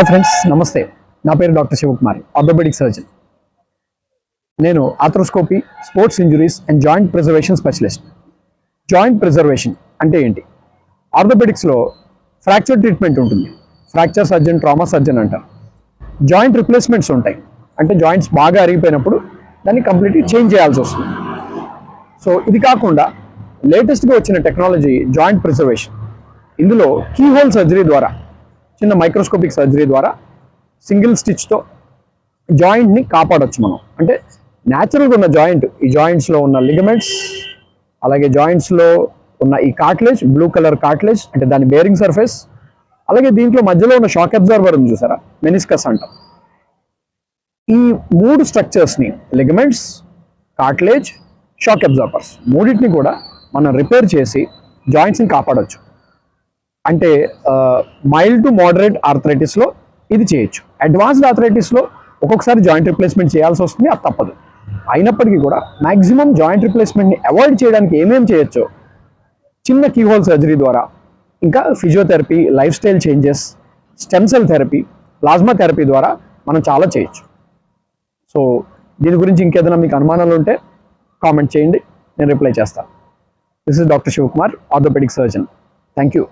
Hi friends, నమస్తే. నా పేరు డాక్టర్ శివకుమార్, ఆర్థోపెడిక్ సర్జన్. నేను arthroscopy, sports injuries and joint preservation specialist. Joint preservation అంటే ఏంటి? ఆర్థోపెడిక్స్లో ఫ్రాక్చర్ ట్రీట్మెంట్ ఉంటుంది. ఫ్రాక్చర్ సర్జన్, ట్రామా సర్జన్ అంటారు. జాయింట్ రిప్లేస్మెంట్స్ ఉంటాయి, అంటే జాయింట్స్ బాగా అరిగిపోయినప్పుడు దాన్ని కంప్లీట్లీ చేంజ్ చేయాల్సి వస్తుంది. సో ఇది కాకుండా లేటెస్ట్గా వచ్చిన టెక్నాలజీ జాయింట్ ప్రిజర్వేషన్. ఇందులో కీహోల్ సర్జరీ ద్వారా, చిన్న మైక్రోస్కోపిక్ సర్జరీ ద్వారా సింగిల్ స్టిచ్తో జాయింట్ని కాపాడొచ్చు మనం. అంటే న్యాచురల్గా ఉన్న జాయింట్, ఈ జాయింట్స్లో ఉన్న లిగమెంట్స్, అలాగే జాయింట్స్లో ఉన్న ఈ కార్టిలేజ్, బ్లూ కలర్ కార్టిలేజ్ అంటే దాని బేరింగ్ సర్ఫేస్, అలాగే దీంట్లో మధ్యలో ఉన్న షాక్ అబ్జార్బర్ ఉంది చూసారా, మెనిస్కస్ అంటాం. ఈ మూడు స్ట్రక్చర్స్ని, లిగమెంట్స్, కార్టిలేజ్, షాక్ అబ్జార్బర్స్, మూడింటిని కూడా మనం రిపేర్ చేసి జాయింట్స్ని కాపాడొచ్చు. అంటే మైల్డ్ టు మోడరేట్ ఆర్థరైటిస్లో ఇది చేయొచ్చు. అడ్వాన్స్డ్ ఆర్థరైటిస్లో ఒక్కొక్కసారి జాయింట్ రిప్లేస్మెంట్ చేయాల్సి వస్తుంది, అది తప్పదు. అయినప్పటికీ కూడా మ్యాక్సిమం జాయింట్ రిప్లేస్మెంట్ని అవాయిడ్ చేయడానికి ఏమేమి చేయొచ్చో చిన్న కీహోల్ సర్జరీ ద్వారా, ఇంకా physiotherapy, life style changes, stem cell therapy, plasma therapy ద్వారా మనం చాలా చేయొచ్చు. సో దీని గురించి ఇంకేదైనా మీకు అనుమానాలు ఉంటే కామెంట్ చేయండి, నేను రిప్లై చేస్తాను. This is doctor Shivakumar, orthopaedic surgeon. Thank you.